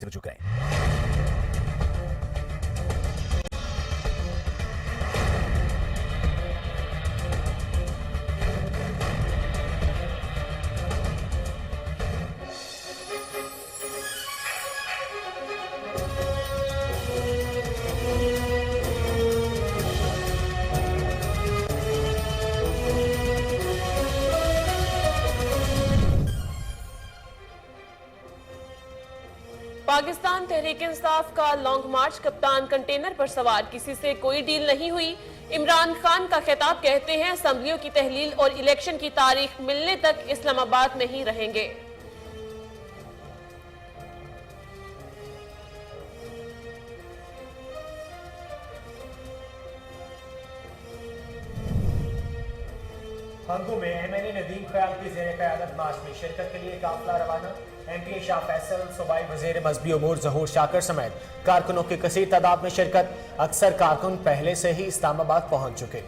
रजू करें। पाकिस्तान तहरीक इंसाफ का लॉन्ग मार्च, कप्तान कंटेनर पर सवार, किसी से कोई डील नहीं हुई। इमरान खान का खिताब, कहते हैं असेंबलियों की तहलील और इलेक्शन की तारीख मिलने तक इस्लामाबाद में ही रहेंगे। हंगू में एमएनए नदीम ख्याल की ज़ेर क़यादत मार्च में शिरकत के लिए काफिला रवाना। एमपी शाह फैसल, सूबाई वज़ीर मज़हबी उमूर ज़हूर शाकिर समेत कारकुनों की कसीर तादाद में शिरकत। अक्सर कारकुन पहले से ही इस्लामाबाद पहुंच चुके।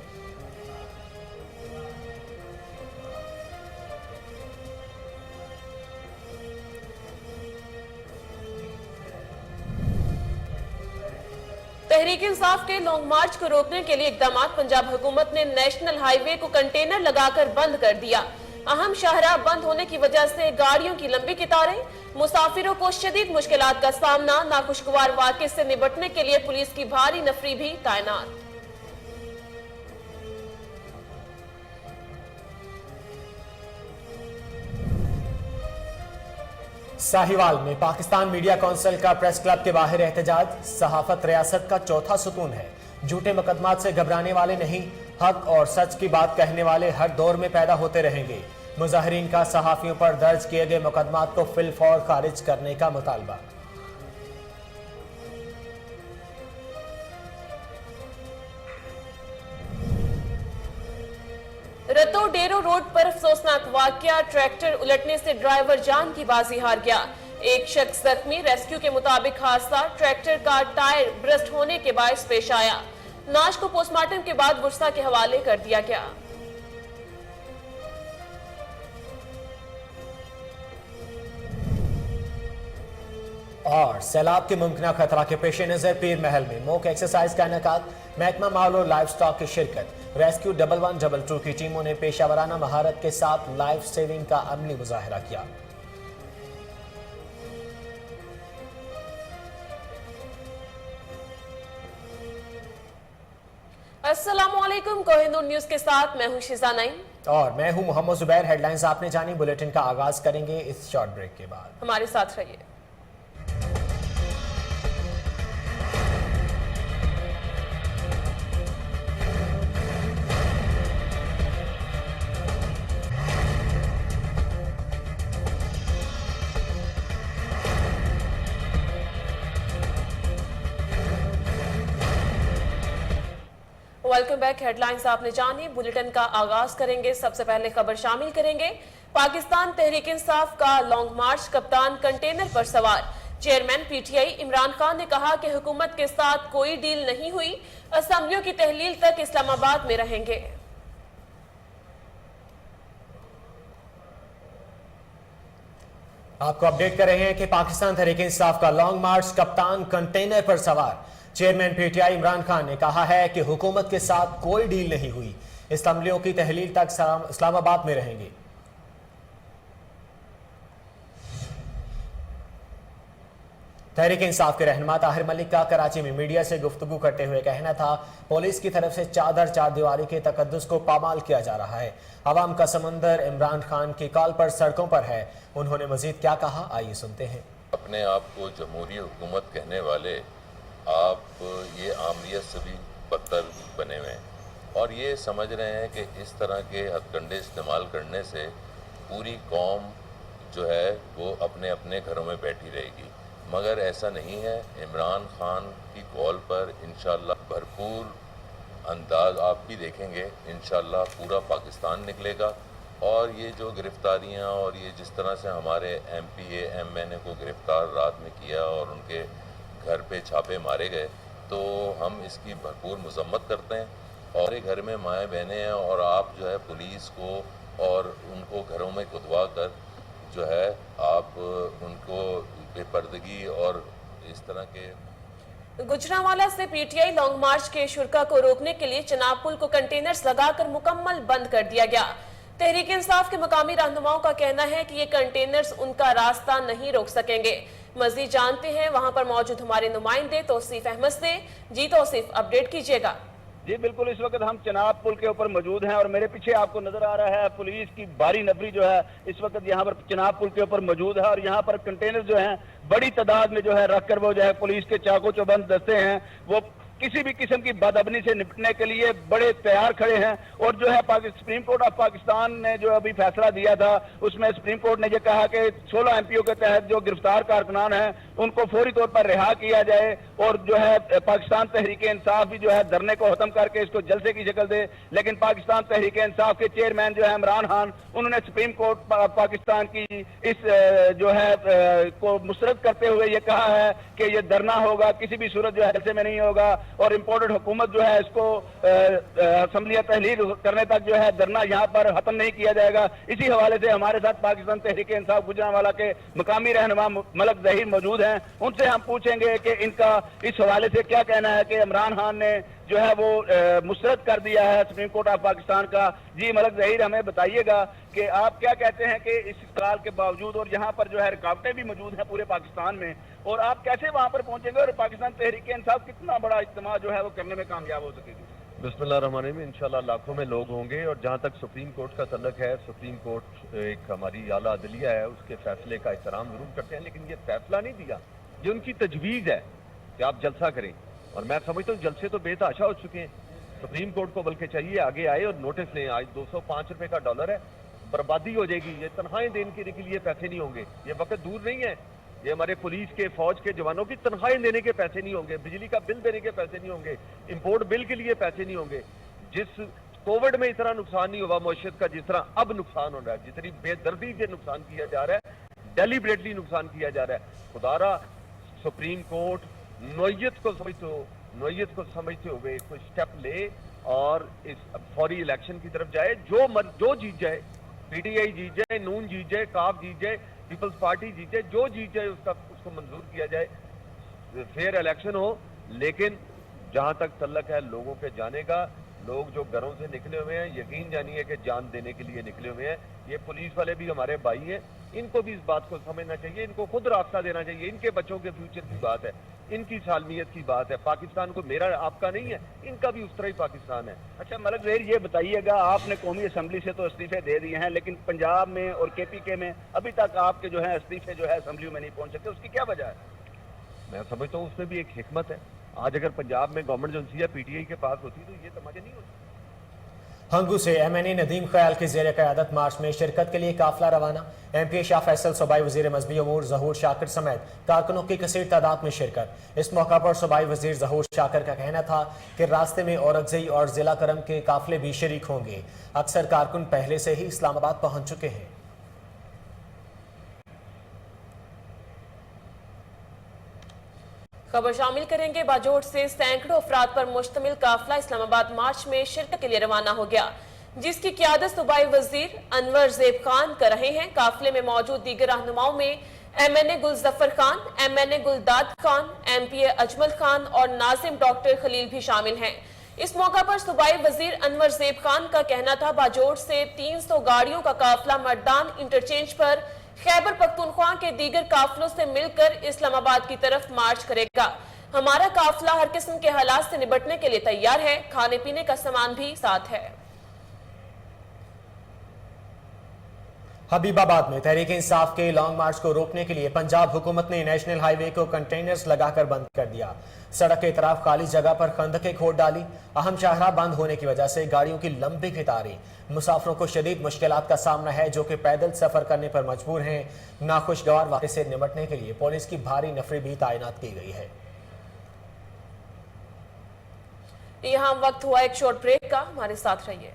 तहरीक इंसाफ के लॉन्ग मार्च को रोकने के लिए इकदाम। पंजाब हुकूमत ने नेशनल हाईवे को कंटेनर लगाकर बंद कर दिया। अहम शाहराह बंद होने की वजह से गाड़ियों की लंबी कतारें, मुसाफिरों को शदीद मुश्किलात का सामना। नाखुशगवार वाक़े से निपटने के लिए पुलिस की भारी नफरी भी तैनात। साहिवाल में पाकिस्तान मीडिया काउंसिल का प्रेस क्लब के बाहर एहतजाज। सहाफत रियासत का चौथा सुतून है, झूठे मुकदमात से घबराने वाले नहीं, हक और सच की बात कहने वाले हर दौर में पैदा होते रहेंगे। मुजाहिरीन का सहाफियों पर दर्ज किए गए मुकदमात को फिलफौर खारिज करने का मुतालबा। रतो डेरो रोड पर अफसोसनाक वाकया, ट्रैक्टर उलटने से ड्राइवर जान की बाजी हार गया। एक शख्स जख्मी। रेस्क्यू के मुताबिक हादसा ट्रैक्टर का टायर ब्रस्ट होने के बायस पेश आया। नाश को पोस्टमार्टम के बाद बुरसा के हवाले कर दिया गया। और सैलाब के मुमकिन खतरा के पेश नजर पीर महल में मॉक एक्सरसाइज का इनेकाद। महकमा माल और लाइफ स्टॉक की शिरकत। रेस्क्यू 1112 की टीमों ने पेशावराना महारत के साथ लाइफ सेविंग का अमली मुजाहरा किया। अस्सलामुअलैकुम, कोहिनूर न्यूज के साथ मैं हूं शिजा नईम और मैं हूं मोहम्मद जुबैर। हेडलाइंस आपने जानी, बुलेटिन का आगाज करेंगे इस शॉर्ट ब्रेक के बाद। हमारे साथ रहिए। Welcome back. हेडलाइंस आपने जानी, बुलेटिन का आगाज करेंगे। सबसे पहले खबर शामिल करेंगे। पाकिस्तान तहरीक इंसाफ का लॉन्ग मार्च, कप्तान कंटेनर पर सवार। चेयरमैन पीटीआई इमरान खान ने कहा कि हुकूमत के साथ कोई डील नहीं हुई, असेंबलियों की तहलील तक इस्लामाबाद में रहेंगे। आपको अपडेट कर रहे हैं कि पाकिस्तान तहरीक इंसाफ का लॉन्ग मार्च, कप्तान कंटेनर पर सवार। चेयरमैन पीटीआई इमरान खान ने कहा है कि हुकूमत के साथ कोई डील नहीं हुई, असेंबलियों की तहलील तक इस्लामाबाद में रहेंगे। तहरीक इंसाफ के रहनुमा ताहिर मलिक का कराची में मीडिया से गुफ्तगू करते हुए कहना था, पुलिस की तरफ से चादर चारदीवारी के तकद्दुस को पामाल किया जा रहा है। अवाम का समंदर इमरान खान की कॉल पर सड़कों पर है। उन्होंने मजीद क्या कहा, आइए सुनते हैं। अपने आप को जमहूरी हुकूमत कहने वाले आप ये आमरीत से भी बदतर बने हुए हैं और ये समझ रहे हैं कि इस तरह के हथकंडे इस्तेमाल करने से पूरी कौम जो है वो अपने अपने घरों में बैठी रहेगी, मगर ऐसा नहीं है। इमरान खान की कॉल पर इंशाअल्लाह भरपूर अंदाज आप भी देखेंगे, इंशाअल्लाह पूरा पाकिस्तान निकलेगा। और ये जो गिरफ्तारियां और ये जिस तरह से हमारे एमपीए एमएनए को गिरफ्तार रात में किया और उनके घर पे छापे मारे गए, तो हम इसकी भरपूर मजम्मत करते हैं। और घर में माएँ बहनें हैं और आप जो है पुलिस को और उनको घरों में कुदवा कर जो है आप उनको बेपर्दगी और इस तरह के गुजरांवाला से पीटीआई लॉन्ग मार्च के शुरा को रोकने के लिए चनाब पुल को कंटेनर्स लगाकर मुकम्मल बंद कर दिया गया। तहरीक इंसाफ के मकामी रहनुमाओं का कहना है कि ये कंटेनर्स उनका रास्ता नहीं रोक सकेंगे। मजीद जानते हैं वहां पर मौजूद हमारे नुमाइंदे तौसीफ अहमद से। जी तौसीफ, अपडेट कीजिएगा। जी बिल्कुल, इस वक्त हम चनाब पुल के ऊपर मौजूद हैं और मेरे पीछे आपको नजर आ रहा है पुलिस की भारी नफरी जो है इस वक्त यहाँ पर चनाब पुल के ऊपर मौजूद है और यहाँ पर कंटेनर जो हैं बड़ी तादाद में जो है रख कर वो जो है पुलिस के चाको चौबंद दस्ते हैं वो किसी भी किस्म की बदअबनी से निपटने के लिए बड़े तैयार खड़े हैं। और जो है सुप्रीम कोर्ट ऑफ पाकिस्तान ने जो अभी फैसला दिया था उसमें सुप्रीम कोर्ट ने ये कहा कि 16 एमपीओ के तहत जो गिरफ्तार कारकुनान हैं उनको फौरी तौर पर रिहा किया जाए और जो है पाकिस्तान तहरीक इंसाफ भी जो है धरने को खत्म करके इसको जलसे की शक्ल दे। लेकिन पाकिस्तान तहरीक इंसाफ के चेयरमैन जो है इमरान खान, उन्होंने सुप्रीम कोर्ट पाकिस्तान की इस जो है को मुस्तरद करते हुए ये कहा है कि ये धरना होगा, किसी भी सूरत जो है जलसे में नहीं होगा और इम्पोर्टेड हुकूमत जो है इसको असम्बलियां तहलील करने तक जो है धरना यहाँ पर खत्म नहीं किया जाएगा। इसी हवाले से हमारे साथ पाकिस्तान तहरीक इंसाफ गुजरांवाला के मकामी रहनुमा मलक जहीर मौजूद हैं। उनसे हम पूछेंगे कि इनका इस हवाले से क्या कहना है कि इमरान खान ने जो है वो मुस्तरद कर दिया है सुप्रीम कोर्ट ऑफ पाकिस्तान का। जी मलक जहीर, हमें बताइएगा कि आप क्या कहते हैं कि इस काल के बावजूद और यहाँ पर जो है रुकावटें भी मौजूद हैं पूरे पाकिस्तान में, और आप कैसे वहाँ पर पहुंचेंगे और पाकिस्तान तहरीक इंसाफ कितना बड़ा इज्तिमा जो है वो करने में कामयाब हो सकेगी? बिस्मिल्लाहिर्रहमानिर्रहीम, इंशाल्लाह लाखों में लोग होंगे। और जहाँ तक सुप्रीम कोर्ट का तल्लक है, सुप्रीम कोर्ट एक हमारी आला अदलिया है, उसके फैसले का एहतराम जरूर करते हैं, लेकिन ये फैसला नहीं दिया, ये उनकी तजवीज़ है कि आप जलसा करें। और मैं समझता हूँ जलसे तो बेतहाशा हो चुके हैं। सुप्रीम कोर्ट को बल्कि चाहिए आगे आए और नोटिस लें। आज 205 रुपये का डॉलर है, बर्बादी हो जाएगी। ये तनख्वाहें देने के लिए पैसे नहीं होंगे, ये वक्त दूर नहीं है। ये हमारे पुलिस के फौज के जवानों की तनख्वाहें देने के पैसे नहीं होंगे, बिजली का बिल देने के पैसे नहीं होंगे, इंपोर्ट बिल के लिए पैसे नहीं होंगे। जिस कोविड में इतना नुकसान नहीं हुआ मईशत का जिस तरह अब नुकसान हो रहा है, जितनी बेदर्दी से नुकसान किया जा रहा है, डेलिबरेटली नुकसान किया जा रहा है। खुदारा सुप्रीम कोर्ट नोयत को समझते हुए कोई स्टेप ले और इस फौरी इलेक्शन की तरफ जाए। जो जीत जाए, पीटीआई जीत जाए, नून जीत जाए, काफ जीत जाए, पीपल्स पार्टी जीत जाए, जो जीत जाए उसको मंजूर किया जाए, फेयर इलेक्शन हो। लेकिन जहां तक तल्लक है लोगों के जाने का, लोग जो घरों से निकले हुए हैं यकीन जानिए कि जान देने के लिए निकले हुए हैं। ये पुलिस वाले भी हमारे भाई हैं, इनको भी इस बात को समझना चाहिए, इनको खुद रास्ता देना चाहिए। इनके बच्चों के फ्यूचर की बात है, इनकी सालमियत की बात है। पाकिस्तान को मेरा आपका नहीं है, इनका भी उस तरह ही पाकिस्तान है। अच्छा मलक जहीर, ये बताइएगा, आपने कौमी असम्बली से तो इस्तीफे दे दिए हैं, लेकिन पंजाब में और केपीके में अभी तक आपके जो है इस्तीफे जो है असम्बली में नहीं पहुंच सकते, उसकी क्या वजह है? मैं समझता हूँ उसमें भी एक हिकमत है। आज अगर पंजाब में गवर्नमेंट एजेंसी या पीटीआई के पास होती तो ये तमाशे नहीं होते। हंगू से एमएनए नदीम ख्याल की ज़ेर क़यादत मार्च में शिरकत के लिए काफिला रवाना। एमपी शाह फैसल, सूबाई वज़ीर मज़हबी अमूर ज़हूर शाकिर समेत कारकुनों की कसीर तादाद में शिरकत। इस मौका पर सूबाई वज़ीर ज़हूर शाकिर का कहना था कि रास्ते में औरंगज़ई और ज़िला करम के काफिले भी शरीक होंगे। अक्सर कारकुन पहले से ही इस्लामाबाद पहुंच चुके हैं। खबर शामिल करेंगे। बाजोड़ से सैकड़ों अफराद पर मुश्तमिल काफिला इस्लामाबाद मार्च में शिरकत के लिए रवाना हो गया, जिसकी क़यादत सूबाई वजीर अनवर ज़ेब खान कर रहे हैं। काफिले में मौजूद दीगर रहनुमाओं में MNA Gulzafar Khan, MNA Guldad Khan, MPA Ajmal Khan और नाजिम डॉक्टर खलील भी शामिल हैं। इस मौका पर सूबाई वजीर अनवर ज़ेब खान का कहना था बाजोड़ से 300 गाड़ियों का काफिला मर्दान इंटरचेंज पर खैबर पख्तूनख्वा के दीगर काफिलों से मिलकर इस्लामाबाद की तरफ मार्च करेगा। हमारा काफिला हर किस्म के हालात से निपटने के लिए तैयार है, खाने पीने का सामान भी साथ है। हबीबाबाद में तहरीक इंसाफ के लॉन्ग मार्च को रोकने के लिए पंजाब हुकूमत ने नेशनल हाईवे को कंटेनर्स लगाकर बंद कर दिया। सड़क के तरफ खाली जगह पर खंदकें खोद डाली। अहम शाहराह बंद होने की वजह से गाड़ियों की लंबी कतारें। मुसाफिरों को शदीद मुश्किलात का सामना है, जो कि पैदल सफर करने पर मजबूर हैं। नाखुशगवार वाक़े से निपटने के लिए पुलिस की भारी नफरी भी तैनात की गई है। यहाँ वक्त हुआ एक शॉर्ट ब्रेक का, हमारे साथ रहिए।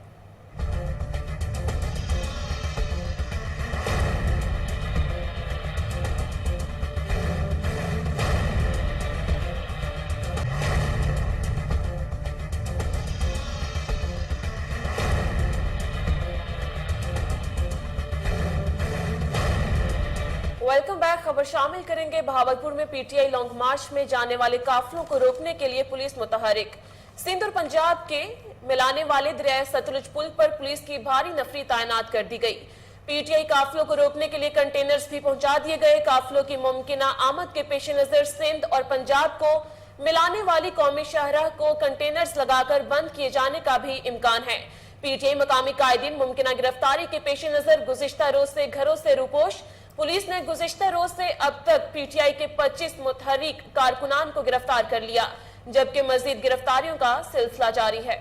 Welcome back. खबर शामिल करेंगे। भावलपुर में पीटीआई लॉन्ग मार्च में जाने वाले काफिलों को रोकने के लिए पुलिस मुतहरिक। सिंध और पंजाब के मिलाने वाले दरिया सतलुज पुल पर पुलिस की भारी नफरी तैनात कर दी गई। पीटीआई काफिलों को रोकने के लिए कंटेनर्स भी पहुंचा दिए गए। काफिलों की मुमकिना आमद के पेश नजर सिंध और पंजाब को मिलाने वाली कौमी शाहराह को कंटेनर्स लगाकर बंद किए जाने का भी इम्कान है। पीटीआई मकामी कायदीन मुमकिना गिरफ्तारी के पेश नजर गुज़िश्ता रोज से घरों से रूपोश। पुलिस ने गुज़िश्ता रोज से अब तक पीटीआई के 25 मुतहरिक कारकुनान को गिरफ्तार कर लिया, जबकि मजीद गिरफ्तारियों का सिलसिला जारी है।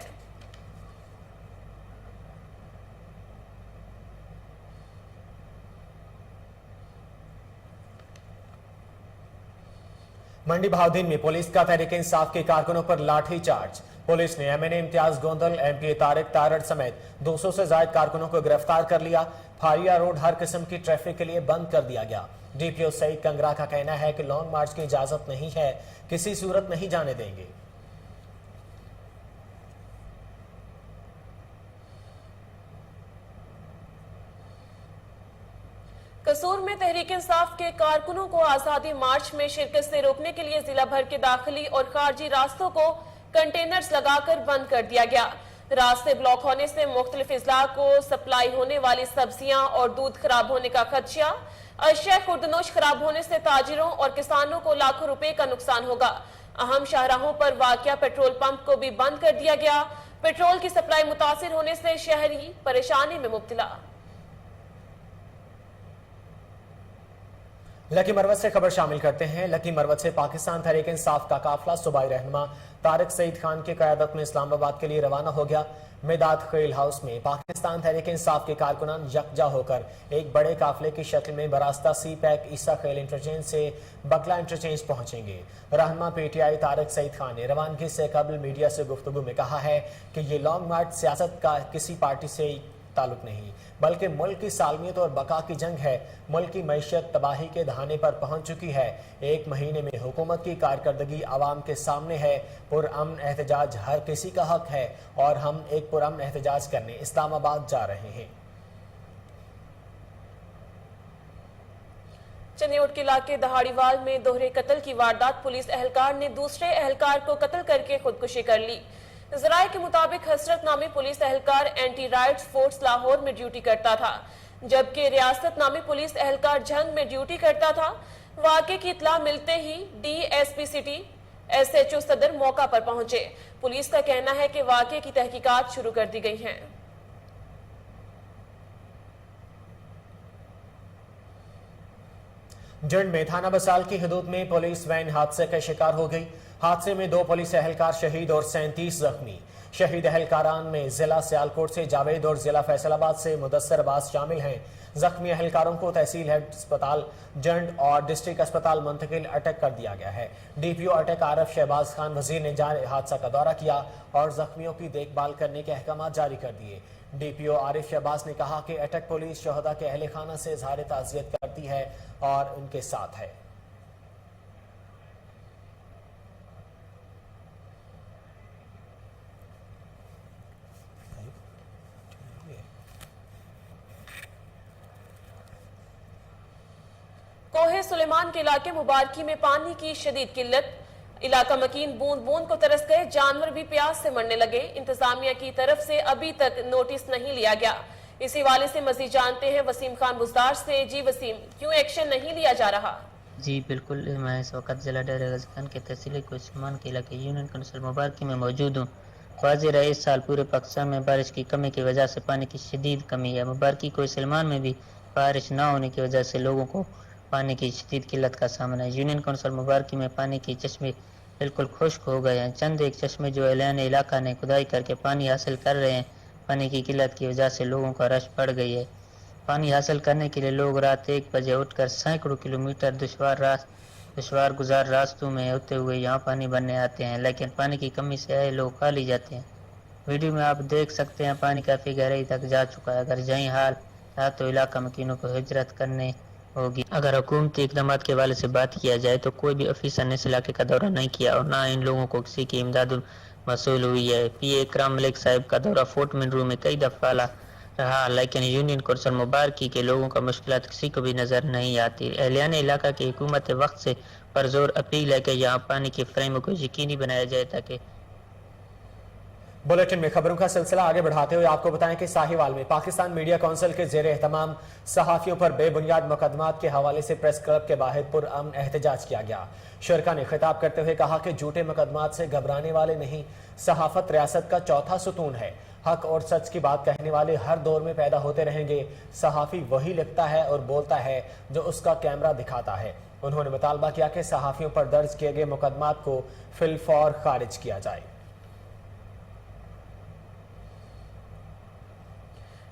मंडी भावदीन में पुलिस का तहरीक इंसाफ के कारकुनों पर लाठी चार्ज। पुलिस ने एमएनए इम्तियाज गोंदल, एमपी तारिक तारड़ समेत 200 से ज्यादा कारकुनों को गिरफ्तार कर लिया। फारिया रोड हर किस्म की ट्रैफिक के लिए बंद कर दिया गया। डीपीओ सईद कंगरा का कहना है कि लॉन्ग मार्च की इजाजत नहीं है, किसी सूरत नहीं जाने देंगे। कसूर में तहरीक इंसाफ के कारकुनों को आजादी मार्च में शिरकत से रोकने के लिए जिला भर के दाखिली और खारजी रास्तों को कंटेनर्स लगाकर बंद कर दिया गया। रास्ते ब्लॉक होने से मुख्तलिफ अजला को सप्लाई होने वाली सब्जियां और दूध खराब होने का खदशा। अशिया खुर्दनोश खराब होने से ताजिरों और किसानों को लाखों रुपए का नुकसान होगा। अहम शाहराहों पर वाक़या पेट्रोल पंप को भी बंद कर दिया गया। पेट्रोल की सप्लाई मुतासिर होने से शहरी परेशानी में मुब्तला। लकी मरवत से खबर शामिल करते हैं। लकी मरवत से पाकिस्तान तहरीक इंसाफ का काफिला सूबाई रहनुमा तारिक सईद खान की क़यादत में इस्लामाबाद के लिए रवाना हो गया। मेदाद खेल हाउस में पाकिस्तान तहरीक इंसाफ के कारकुनान यकजा होकर एक बड़े काफिले की शक्ल में बरास्ता सी पैक ईसा खेल इंटरचेंज से बकला इंटरचेंज पहुंचेंगे। रहनुमा पीटीआई तारिक सईद खान ने रवानगी से कबल मीडिया से गुफ्तगू में कहा है कि ये लॉन्ग मार्च सियासत का किसी पार्टी से ताल्लुक नहीं, बल्कि मुल्क की सालमियत और बका की जंग है। मुल्क की मैशियत तबाही के दहाने पर पहुंच चुकी है। एक महीने में हुकूमत की कारकर्दगी आवाम के सामने है। पुरअमन एहतजाज हर किसी का हक है और हम एक पुरअमन एहतजाज करने इस्लामाबाद जा रहे हैं। चनियोट के इलाके दहाड़ीवाल में दोहरे कत्ल की वारदात। पुलिस एहलकार ने दूसरे एहलकार को कत्ल करके खुदकुशी कर ली। ज़राए के मुताबिक हसरत नामी पुलिस एहलकार एंटी राइट्स फोर्स लाहौर में ड्यूटी करता था, जबकि रियासत नामी पुलिस एहलकार झंग में ड्यूटी करता था। वाक़े की इत्ला मिलते ही डीएसपी सिटी एसएचओ सदर मौका पर पहुंचे। पुलिस का कहना है कि वाक़े की तहकीकात शुरू कर दी गई हैं। जंड में थाना बसाल की हदूद में पुलिस वैन हादसे का शिकार हो गई। हादसे में 2 पुलिस एहलकार शहीद और 37 जख्मी। शहीद एहलकारान में जिला सियालकोट से जावेद और जिला फैसलाबाद से मुदस्सर अब्बास शामिल हैं। जख्मी एहलकारों को तहसील हेड अस्पताल जंड और डिस्ट्रिक्ट अस्पताल मुंतकिल अटक कर दिया गया है। डीपीओ अटक आरफ शहबाज खान वजीर ने हादसा का दौरा किया और जख्मियों की देखभाल करने के अहकाम जारी कर दिए। डीपीओ आरिफ शहबाज ने कहा कि अटक पुलिस शहदा के अहले खाना से इजहार ताज़ियत करती है और उनके साथ है। कोहे सुलेमान के इलाके मुबारकी में पानी की शदीद किल्लत। इलाका मकीन बूंद बूंद को तरस गए। जानवर भी प्यास से मरने लगे। इंतजामिया की तरफ से अभी तक नोटिस नहीं लिया गया। इसी हवाले से मजीद जानते हैं वसीम खान बुजदार से। जी वसीम, क्यों एक्शन नहीं लिया जा रहा? जी बिल्कुल, मैं इस वक्त जिला डेरा गाजी खान के तहसील कोसमान के इलाके यूनियन काउंसिल मुबारकी में मौजूद हूँ। वाज़ेह रहा इस साल पूरे पाकिस्तान में बारिश की कमी की वजह से पानी की शदीद कमी है। मुबारकी कोसमान में भी बारिश न होने की वजह से लोगों को पानी की शदीद किल्लत का सामना है। यूनियन काउंसिल मुबारकी में पानी के चश्मे बिल्कुल खुश्क हो गए हैं। चंद एक चश्मे जो एलान इलाका ने खुदाई करके पानी हासिल कर रहे हैं। पानी की किल्लत की वजह से लोगों का रश बढ़ गई है। पानी हासिल करने के लिए लोग रात 1 बजे उठकर सैकड़ों किलोमीटर दुश्वार गुजार रास्तों में होते हुए यहाँ पानी भरने आते हैं, लेकिन पानी की कमी से आए लोग खाली जाते हैं। वीडियो में आप देख सकते हैं पानी काफ़ी गहराई तक जा चुका है। अगर यही हाल रहा तो इलाका मकीनों को हिजरत करने होगी। अगर हुकूमती इक़दाम के वाले से बात किया जाए तो कोई भी अफसर ने इस इलाके का दौरा नहीं किया और ना इन लोगों को किसी की इमदाद मसूल हुई है। पीए इकराम मलिक साहब का दौरा फोर्ट मिनरू में कई दफ़ा रहा, लेकिन यूनियन कौंसिल मुबारकी के लोगों का मुश्किलात किसी को भी नज़र नहीं आती। एहलियान इलाका की हुकूमत वक्त से परजोर अपील है कि यहाँ पानी की फ्रेम को यकीनी बनाया जाए ताकि बुलेटिन में खबरों का सिलसिला आगे बढ़ाते हुए आपको बताएं कि साहिवाल में पाकिस्तान मीडिया काउंसिल के जेर एहतमाम सहाफियों पर बेबुनियाद मुकदमात के हवाले से प्रेस क्लब के बाहर पुरअमन एहतजाज किया गया। शुरका ने खिताब करते हुए कहा कि झूठे मुकदमात से घबराने वाले नहीं, सहाफत रियासत का चौथा सुतून है। हक और सच की बात कहने वाले हर दौर में पैदा होते रहेंगे। सहाफी वही लिखता है और बोलता है जो उसका कैमरा दिखाता है। उन्होंने मुतालबा किया कि सहाफियों पर दर्ज किए गए मुकदमात को फिलफौर खारिज किया जाए।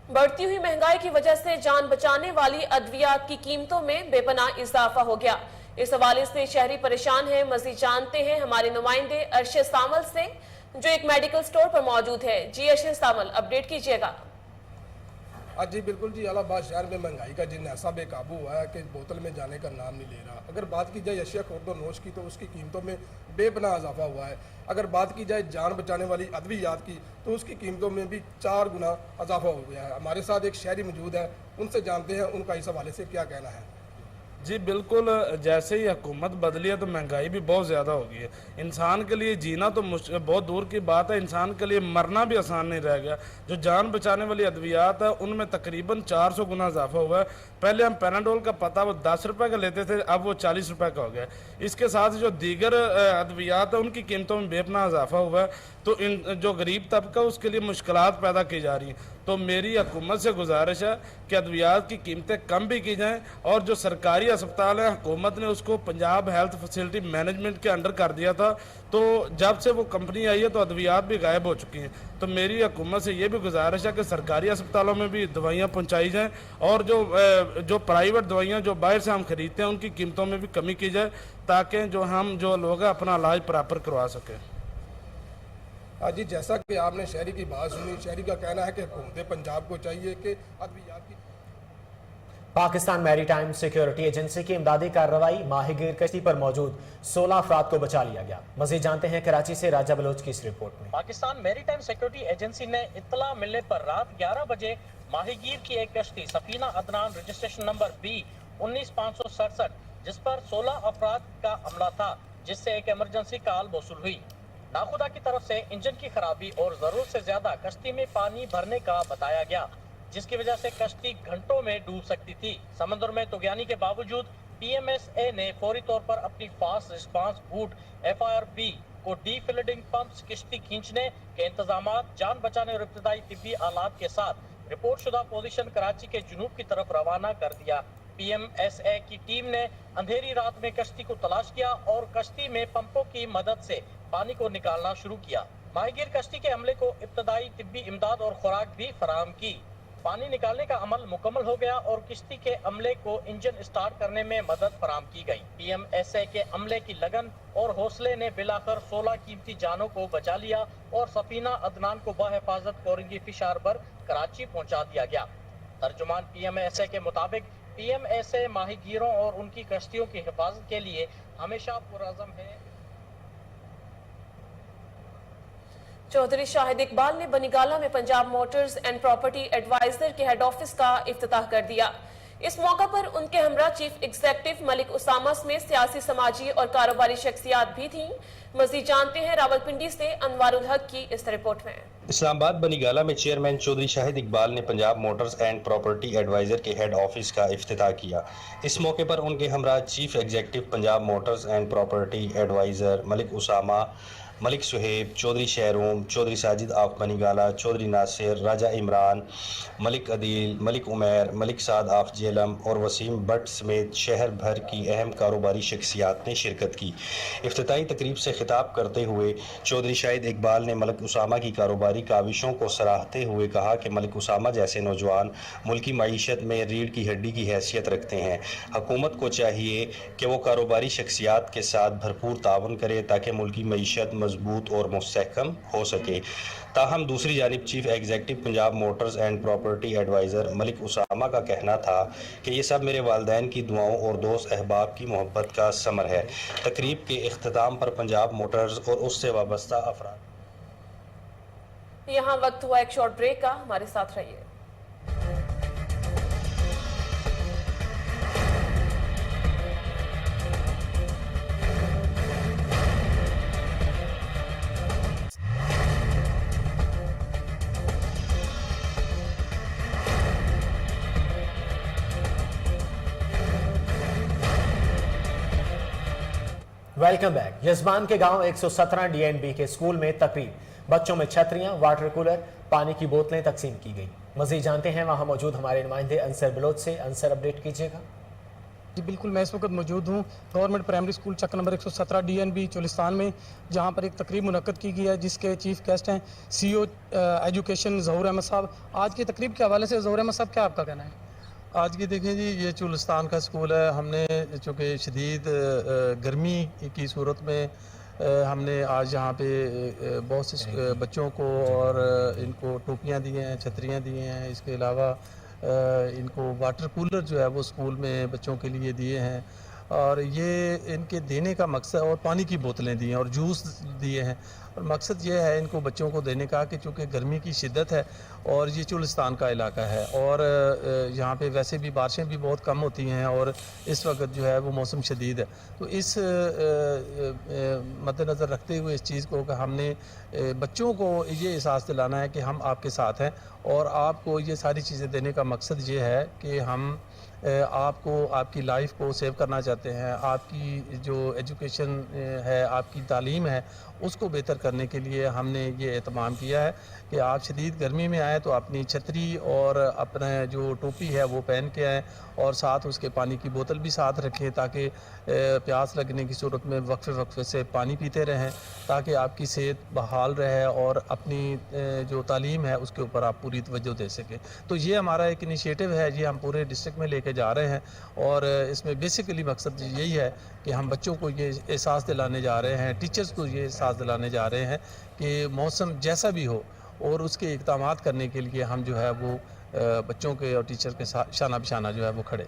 बढ़ती हुई महंगाई की वजह से जान बचाने वाली अद्वियात की कीमतों में बेपनाह इजाफा हो गया। इस हवाले से शहरी परेशान हैं। मजीद जानते हैं हमारे नुमाइंदे अरशद सामल से, जो एक मेडिकल स्टोर पर मौजूद है। जी अरशद सामल, अपडेट कीजिएगा। जी बिल्कुल जी, इलाहाबाद शहर में महंगाई का जिन ऐसा बेकाबू हुआ है कि बोतल में जाने का नाम नहीं ले रहा। अगर बात की जाए अशिया खुर्द नोश की तो उसकी कीमतों में बेपनाह इजाफा हुआ है। अगर बात की जाए जान बचाने वाली अद्वियात की तो उसकी कीमतों में भी 4 गुना इजाफा हो गया है। हमारे साथ एक शहरी मौजूद है, उनसे जानते हैं उनका इस हवाले से क्या कहना है। जी बिल्कुल, जैसे ही हुकूमत बदली है तो महंगाई भी बहुत ज़्यादा हो गई है। इंसान के लिए जीना तो बहुत दूर की बात है, इंसान के लिए मरना भी आसान नहीं रह गया। जो जान बचाने वाली अद्वियात है उनमें तकरीबन 400 गुना इजाफा हुआ है। पहले हम पैराडोल का पता वो 10 रुपये का लेते थे, अब वो 40 रुपये का हो गया। इसके साथ जो दीगर अद्वियात है उनकी कीमतों में बेपनाह इजाफा हुआ है। तो इन जो गरीब तबका उसके लिए मुश्किलात पैदा की जा रही हैं। तो मेरी हुकूमत से गुजारिश है कि अद्वियात की कीमतें कम भी की जाएं, और जो सरकारी अस्पताल है हुकूमत ने उसको पंजाब हेल्थ फैसिलिटी मैनेजमेंट के अंडर कर दिया था। तो जब से वो कंपनी आई है तो अद्वियात भी गायब हो चुकी हैं। तो मेरी हुकूमत से ये भी गुजारिश है कि सरकारी अस्पतालों में भी दवाइयाँ पहुँचाई जाएँ, और जो प्राइवेट दवाइयाँ जो बाहर से हम खरीदते हैं उनकी कीमतों में भी कमी की जाए, ताकि जो लोग हैं अपना इलाज प्रॉपर करवा सकें। जी जैसा कि आपने शहरी की बात सुनी, शहरी का कहना है कि हुकूमत पंजाब को चाहिए कि अद्वियात की पाकिस्तान मैरीटाइम सिक्योरिटी एजेंसी की इमदादी कार्रवाई, माहीगीर कश्ती पर मौजूद 16 अफराद को बचा लिया गया। मजीद जानते हैं कराची से राजा बलोच की इस रिपोर्ट में। पाकिस्तान मैरीटाइम सिक्योरिटी एजेंसी ने इत्तला मिलने पर रात 11 बजे माहीगीर की एक कश्ती Safina Adnan registration number B 19567 जिस पर 16 अफराद का हमला था, जिससे एक इमरजेंसी कॉल मौसूल हुई। नाखुदा की तरफ से इंजन की खराबी और जरूरत से ज्यादा कश्ती में पानी भरने का बताया गया, जिसकी वजह से कश्ती घंटों में डूब सकती थी। समंदर में तुगयानी के बावजूद PMSA ने फौरी तौर पर अपनी फास्ट रिस्पांस बूट FIRB को डीफ्लडिंग पंप्स, किश्ती खींचने के इंतजामात, जान बचाने और इब्तदाई तिब्बी आलात के साथ रिपोर्ट शुदा पोजीशन कराची के जुनूब की तरफ रवाना कर दिया। PMSA की टीम ने अंधेरी रात में कश्ती को तलाश किया और कश्ती में पंपों की मदद से पानी को निकालना शुरू किया। माहीगीर कश्ती के अमले को इब्तदाई तिब्बी इमदाद और खुराक भी फराहम की। पानी निकालने का अमल मुकम्मल हो गया और किश्ती के अमले को इंजन स्टार्ट करने में मदद फराहम की गई। PMSA के अमले की लगन और हौसले ने बिलाकर 16 कीमती जानों को बचा लिया और सफीना अदनान को बाहिफाजत कोरंगी फिश हार्बर कराची पहुंचा दिया गया। तर्जुमान PMSA के मुताबिक PMSA माहीगीरों और उनकी कश्तियों की हिफाजत के लिए हमेशा पुरअज़म है। चौधरी शाहिद इकबाल ने बनीगाला में Punjab motors and property adviser के हेड ऑफिस का इफ्तिताह कर दिया। इस मौका पर उनके हमरा चीफ एग्जीक्यूटिव मलिक उसामा समेत सियासी, समाजी और कारोबारी शख्सियात भी थीं। मजीद जानते हैं रावलपिंडी से अनवारुल हक की इस रिपोर्ट में। इस्लामाबाद बनीगाला में चेयरमैन चौधरी शाहिद इकबाल ने Punjab motors and property adviser के हेड ऑफिस का इफ्तिताह किया। इस मौके पर उनके हमरा chief executive Punjab motors and property adviser Malik Usama, Malik Suhaib, Chaudhry Shahroom, Chaudhry Sajid of Banigala, Chaudhry Nasir, Raja Imran, Malik Adeel, Malik Umair, Malik Saad of Jhelum और वसीम भट्ट समेत शहर भर की अहम कारोबारी शख्सियात ने शिरकत की। इफ्तिताही तकरीब से खिताब करते हुए चौधरी शाहिद इकबाल ने मलिक उसामा की कारोबारी काविशों को सराहते हुए कहा कि मलिक उसामा जैसे नौजवान मुल्की मईशत में रीढ़ की हड्डी की हैसियत रखते हैं। हुकूमत को चाहिए कि वो कारोबारी शख्सियात के साथ भरपूर तावन करे ताकि मुल्की मईशत मजबूत और मुस्तहकम हो सके। ताहम दूसरी जानिब chief executive Punjab motors and property adviser Malik Usama का कहना था कि ये सब मेरे वालिदैन की दुआओं और दोस्त अहबाब की मोहब्बत का समर है। तकरीब के इख्तिताम पर पंजाब मोटर्स और उससे वाबस्ता अफराद। यहाँ वक्त हुआ एक शॉर्ट ब्रेक का, हमारे साथ रहिए। Welcome back. यजमान के गांव 117 डीएनबी के स्कूल में तकरीब, बच्चों में छतरियां, वाटर कूलर, पानी की बोतलें तकसीम की गई। मजीद जानते हैं वहां मौजूद हमारे नुमाइंदे अंसर बलोच से। अंसर, अपडेट कीजिएगा। जी बिल्कुल, मैं इस वक्त मौजूद हूँ गवर्नमेंट प्राइमरी स्कूल चक नंबर 117 डीएनबी चोलिस्तान में, जहाँ पर एक तकरीब मुनक्कद की गई है जिसके चीफ गेस्ट हैं सीईओ एजुकेशन ज़हूर अहमद साहब। आज की तकरीब के हवाले से ज़हूर अहमद साहब, क्या आपका कहना है? आज की देखें जी, ये चोलिस्तान का स्कूल है। हमने चूँकि शदीद गर्मी की सूरत में हमने आज यहाँ पे बहुत से बच्चों को और इनको टोपियाँ दी हैं, छतरियाँ दी हैं। इसके अलावा इनको वाटर कूलर जो है वो स्कूल में बच्चों के लिए दिए हैं, और ये इनके देने का मकसद, और पानी की बोतलें दी हैं और जूस दिए हैं। और मकसद ये है इनको बच्चों को देने का कि चूँकि गर्मी की शिद्दत है और ये चोलिस्तान का इलाका है और यहाँ पे वैसे भी बारिशें भी बहुत कम होती हैं और इस वक्त जो है वो मौसम शदीद है। तो इस मद्देनज़र रखते हुए इस चीज़ को कि हमने बच्चों को ये एहसास दिलाना है कि हम आपके साथ हैं, और आपको ये सारी चीज़ें देने का मकसद ये है कि हम आपको आपकी लाइफ को सेव करना चाहते हैं। आपकी जो एजुकेशन है, आपकी तालीम है, उसको बेहतर करने के लिए हमने ये एहतमाम किया है कि आप शदीद गर्मी में आएँ तो अपनी छतरी और अपना जो टोपी है वो पहन के आएँ, और साथ उसके पानी की बोतल भी साथ रखें ताकि प्यास लगने की सूरत में वक्फे वक्फे से पानी पीते रहें, ताकि आपकी सेहत बहाल रहे और अपनी जो तालीम है उसके ऊपर आप पूरी तवज्जो दे सकें। तो ये हमारा एक इनिशिएटिव है, ये हम पूरे डिस्ट्रिक्ट में लेके जा रहे हैं, और इसमें बेसिकली मकसद यही है कि हम बच्चों को ये एहसास दिलाने जा रहे हैं, टीचर्स को ये एहसास दिलाने जा रहे हैं कि मौसम जैसा भी हो और उसके इक़दामात करने के लिए हम जो है वो बच्चों के और टीचर के साथ शाना बिशाना जो है वो खड़े।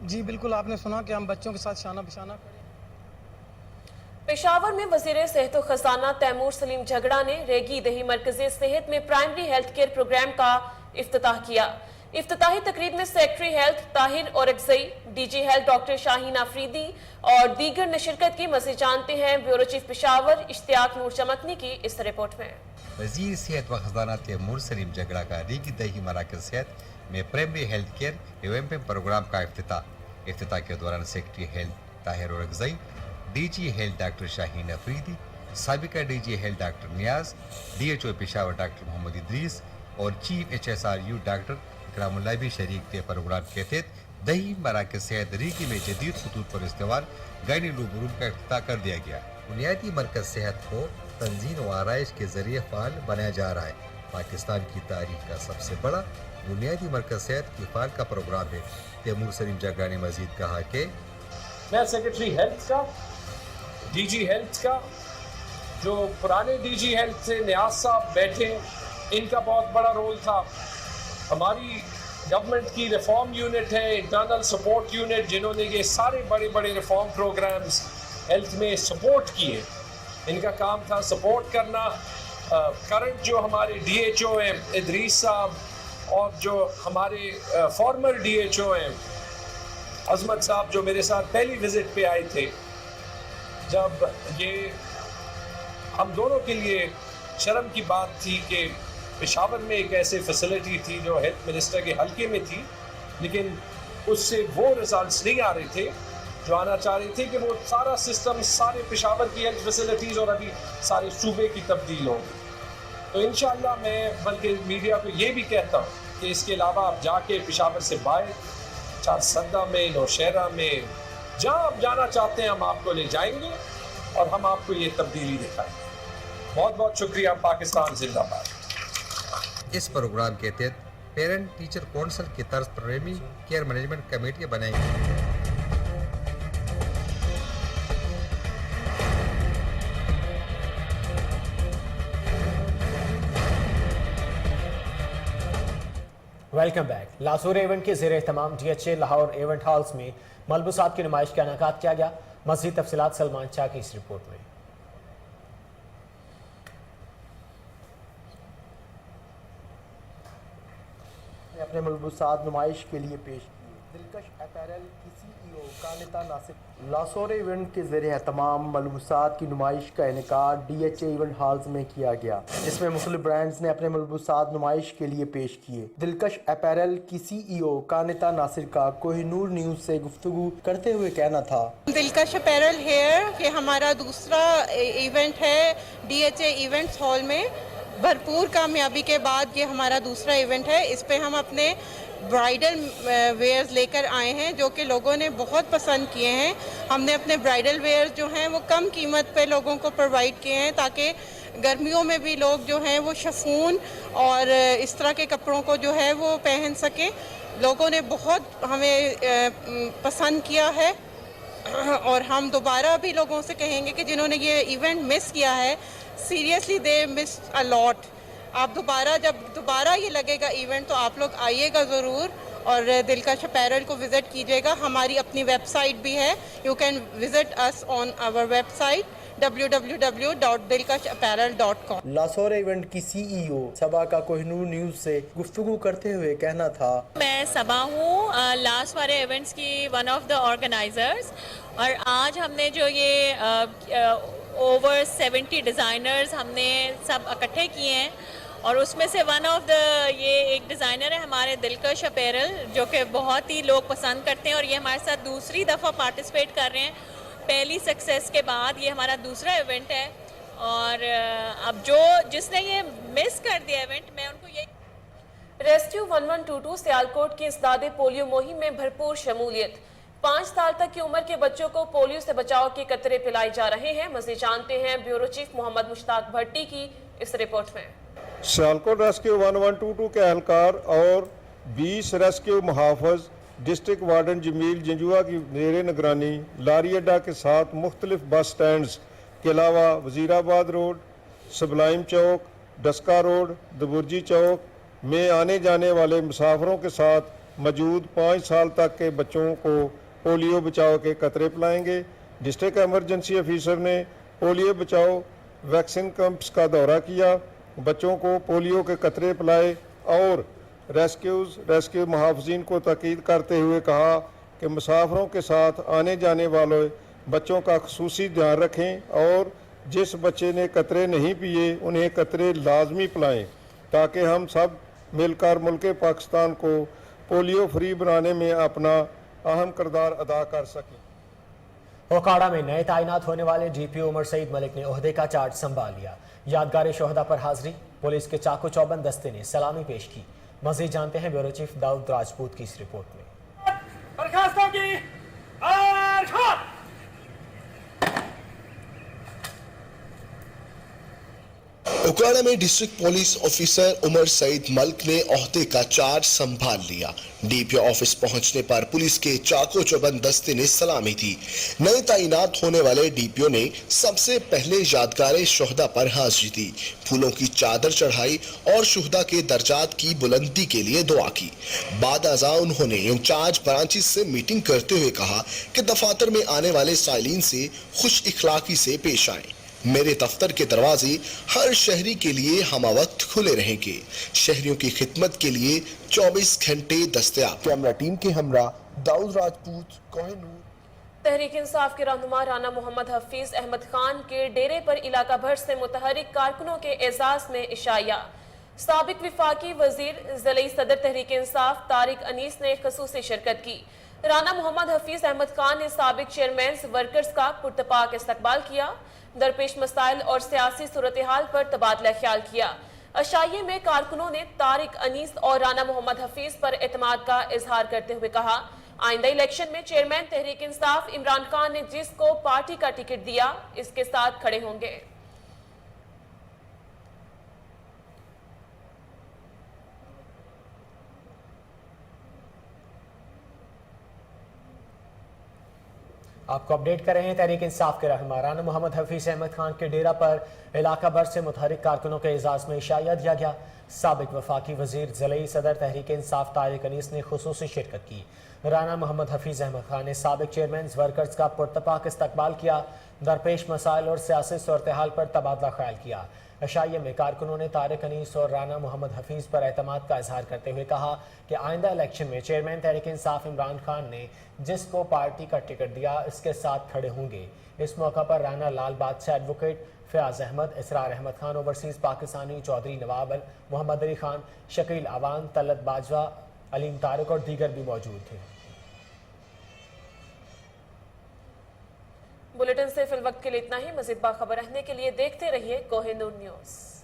जी बिल्कुल, आपने सुना कि हम बच्चों के साथ शाना बिशाना खड़े। पेशावर में वजीर सेहत व खजाना तैमूर सलीम झगड़ा ने रेगी दही मरकज़ी सेहत में प्राइमरी हेल्थ केयर प्रोग्राम का इफ्तिताह किया। इफ्तिताही तकरीब में secretary health Tahir Orakzai, DG health doctor Shaheen Afridi और दीगर ने शिरकत की। मज़ीद जानते हैं ब्यूरो चीफ पेशावर इश्तियाक नूर चमकनी की इस रिपोर्ट में। वज़ीर सेहत व खजाना तैमूर सलीम झगड़ा का रेगी दही मराकज़ सेहत में प्राइमरी हेल्थ केयर एवं प्रोग्राम का इफ्तिताह के दौरान secretary health Tahir Orakzai, DG health doctor Shaheen Afridi, साबिका DG health doctor Niaz, DHO Peshawar doctor Mohammad Idrees और चीफ HSRU डॉक्टर इकरामुल्लाह भी शरीक थे। प्रोग्राम के तहत दही मराकज़ सेहत रेगी में जदीद खतूत पर इस्तेमाल गायनी रूम का इफ्तिताह कर दिया गया। बुनियादी मरकज़ सेहत को तंजीम व आराइश के जरिए फ़ाल बनाया जा रहा है। पाकिस्तान की तारीख का सबसे बड़ा बुनियादी मरकज़ सेहत की फ़ाल का प्रोग्राम है। तैमूर सलीम झगड़ा ने मज़ीद कहा कि मैं सेक्रेटरी हेल्थ का, डीजी हेल्थ का, जो पुराने डीजी हेल्थ थे नियाज साहब बैठे, इनका बहुत बड़ा रोल था। हमारी गवर्नमेंट की रिफॉर्म यूनिट है, इंटरनल सपोर्ट यूनिट, जिन्होंने ये सारे बड़े बड़े रिफॉर्म प्रोग्राम्स हेल्थ में सपोर्ट किए। इनका काम था सपोर्ट करना। करंट जो हमारे DHO हैं इदरीस साहब, और जो हमारे फॉर्मर DHO हैं अजमत साहब, जो मेरे साथ पहली विजिट पे आए थे, जब ये हम दोनों के लिए शर्म की बात थी कि पेशावर में एक ऐसे फैसिलिटी थी जो हेल्थ मिनिस्टर के हल्के में थी, लेकिन उससे वो रिजल्ट्स नहीं आ रहे थे जो आना चाह रहे थे कि वो सारा सिस्टम, सारे पेशावर की हेल्थ फैसिलिटीज़ और अभी सारे सूबे की तब्दील होंगी। तो इंशाअल्लाह मैं बल्कि मीडिया को ये भी कहता हूँ कि इसके अलावा आप जाके पेशावर से बाहर चारसदा में, नौशहरा में, जहाँ आप जाना चाहते हैं हम आपको ले जाएंगे और हम आपको ये तब्दीली दिखाएंगे। बहुत बहुत शुक्रिया। पाकिस्तान जिंदाबाद। इस प्रोग्राम के तहत पेरेंट टीचर काउंसिल की तर्ज पर रेमी केयर मैनेजमेंट कमेटियाँ बनाई गई। Welcome back. लासूर इवेंट के ज़ेर एहतमाम DHA लाहौर इवेंट हॉल्स में मलबूसात की नुमाइश का इनेकाद किया गया। मज़ीद तफसीलात सलमान शाह की इस रिपोर्ट में। अपने मलबूसात नुमाइश के लिए पेश किए। दिलकश अपैरल की CEO لاسور ایونٹ کے ذریعے اہتمام ملبوسات کی نمائش کا انعقاد DHA ایونٹ ہالز میں کیا گیا، جس میں مختلف برانڈز نے اپنے ملبوسات نمائش کے لیے پیش کیے۔ دلکش اپیرل کی CEO کانتا ناصر کا کوہ نور نیوز سے گفتگو کرتے ہوئے کہنا تھا، دلکش اپیرل ہیئر یہ ہمارا دوسرا ایونٹ ہے DHA ایونٹس ہال میں۔ بھرپور کامیابی کے بعد یہ ہمارا دوسرا ایونٹ ہے۔ اس پہ ہم اپنے برائڈل ویئرز لے کر آئے ہیں جو کہ لوگوں نے بہت پسند کیے ہیں۔ ہم نے اپنے برائڈل ویئرز جو ہیں وہ کم قیمت پہ لوگوں کو پرووائڈ کیے ہیں تاکہ گرمیوں میں بھی لوگ جو ہیں وہ شفون اور اس طرح کے کپڑوں کو جو ہے وہ پہن سکیں۔ لوگوں نے بہت ہمیں پسند کیا ہے اور ہم دوبارہ بھی لوگوں سے کہیں گے کہ جنہوں نے یہ ایونٹ مس کیا ہے، سیریسلی دے مس اے لاٹ۔ آپ جب دوبارہ یہ لگے گا ایونٹ تو آپ لوگ آئیے گا ضرور اور دلکش اپیرل کو وزٹ کیجیے گا۔ ہماری اپنی ویب سائٹ بھی ہے، you can visit us on our website www.dilkashapparel.com۔ لاسور ایونٹ کی CEO صبا کا کوہ نور نیوز سے گفتگو کرتے ہوئے کہنا تھا، میں صبا ہوں، لاسٹ والے ایونٹس کی ون آف دا آرگنائزرز، اور آج ہم نے جو یہ اوور 70 ڈیزائنرز ہم نے سب اکٹھے کیے ہیں، اور اس میں سے ون آف دا یہ ایک ڈیزائنر ہے ہمارے دلکش اپیرل جو کہ بہت ہی لوگ پسند کرتے ہیں، اور یہ ہمارے ساتھ دوسری دفعہ پارٹیسپیٹ کر رہے ہیں۔ پہلی سکسیس کے بعد یہ ہمارا دوسرا ایونٹ ہے، اور اب جس نے یہ مس کر دیا ایونٹ، میں ان کو یہ ریسکیو 1122 سیالکوٹ کی اسداد پولیو مہم میں بھرپور شمولیت۔ 5 سال تک کی عمر کے بچوں کو پولیو سے بچاؤ کے قطرے پلائے جا رہے ہیں۔ مزید جانتے ہیں بیورو چیف محمد مشتاق بھٹی کی اس رپورٹ میں۔ سیالکوٹ ریسکیو 1122 کے اہلکار اور 20 ریسکیو محافظ ڈسٹرکٹ وارڈن جمیل جنجوا کی زیر نگرانی لاری اڈا کے ساتھ مختلف بس سٹینڈز کے علاوہ وزیر آباد روڈ، سبلائم چوک، ڈسکا روڈ، دبرجی چوک میں آنے جانے والے مسافروں کے ساتھ موجود 5 سال تک کے بچوں کو پولیو بچاؤ کے قطرے پلائیں گے۔ ڈسٹرکٹ ایمرجنسی آفیسر نے پولیو بچاؤ ویکسین کیمپس کا دورہ کیا، بچوں کو پولیو کے قطرے پلائے اور ریسکیو محافظین کو تاکید کرتے ہوئے کہا کہ مسافروں کے ساتھ آنے جانے والے بچوں کا خصوصی دھیان رکھیں اور جس بچے نے قطرے نہیں پیے انہیں قطرے لازمی پلائیں تاکہ ہم سب مل کر ملک پاکستان کو پولیو فری بنانے میں اپنا اہم کردار ادا کر سکیں۔ اوکاڑا میں نئے تعینات ہونے والے DPO عمر سعید ملک نے عہدے کا چارج سنبھال لیا۔ یادگار شہداء پر حاضری، پولیس کے چاقو چوبند دستے نے سلامی پیش کی۔ مزید جانتے ہیں بیورو چیف داؤد راجپوت کی اس رپورٹ میں۔ اوکاڑا میں ڈسٹرکٹ پولیس آفیسر عمر سعید ملک نے عہدے کا چارج سنبھال لیا۔ DPO آفس پہنچنے پر پولیس کے چاقو چوبند دستے نے سلامی دی۔ نئے تعینات ہونے والے DPO نے سب سے پہلے یادگار شہداء پر حاضری دی، پھولوں کی چادر چڑھائی اور شہداء کے درجات کی بلندی کے لیے دعا کی۔ بعد ازاں انہوں نے انچارج برانچز سے میٹنگ کرتے ہوئے کہا کہ دفاتر میں آنے والے سائلین سے خوش اخلاقی سے پیش آئیں۔ میرے دفتر کے دروازے ہر شہری کے لیے ہمہ وقت کھلے رہیں گے، شہریوں کی خدمت کے لیے 24 گھنٹے دستیاب۔ کیمرہ ٹیم کے ہمراہ داؤد راجپوت، کوہ نور۔ تحریک انصاف کے رہنما رانا محمد حفیظ احمد خان کے ڈیرے پر علاقہ بھر سے متحرک کارکنوں کے اعزاز میں عشائیہ۔ سابق وفاقی وزیر ضلعی صدر تحریک انصاف طارق انیس نے خصوصی شرکت کی۔ رانا محمد حفیظ احمد خان نے سابق چیئرمینز ورکرز کا پرتپاک استقبال کیا، درپیش مسائل اور سیاسی صورتحال پر تبادلہ خیال کیا۔ عشائیے میں کارکنوں نے طارق انیس اور رانا محمد حفیظ پر اعتماد کا اظہار کرتے ہوئے کہا آئندہ الیکشن میں چیئرمین تحریک انصاف عمران خان نے جس کو پارٹی کا ٹکٹ دیا اس کے ساتھ کھڑے ہوں گے۔ آپ کو اپڈیٹ کر رہے ہیں تحریک انصاف کے رہنما رانا محمد حفیظ احمد خان کے ڈیرہ پر علاقہ بھر سے متحرک کارکنوں کے اعزاز میں عشائیہ دیا گیا۔ سابق وفاقی وزیر ضلعی صدر تحریک انصاف طارق انیس نے خصوصی شرکت کی۔ رانا محمد حفیظ احمد خان نے سابق چیئرمینز ورکرز کا پرتپاک استقبال کیا، درپیش مسائل اور سیاسی صورتحال پر تبادلہ خیال کیا۔ एशाइया में कारकुनों ने तारिक अनीस और राना मोहम्मद हफीज पर एतमाद का इजहार करते हुए कहा कि आइंदा इलेक्शन में चेयरमैन तहरीक इंसाफ इमरान खान ने जिसको पार्टी का टिकट दिया इसके साथ खड़े होंगे। इस मौका पर राना लाल बादशाह, एडवोकेट फयाज अहमद, इसरार अहमद खान, ओवरसीज पाकिस्तानी चौधरी नवाब मोहम्मद अली खान, शकील अवान, तलत बाजवा, अलीम तारिक और दीगर भी मौजूद थे। बुलेटिन से फिल वक्त के लिए इतना ही। मज़ीद बाखबर रहने के लिए देखते रहिए कोहिनूर न्यूज़।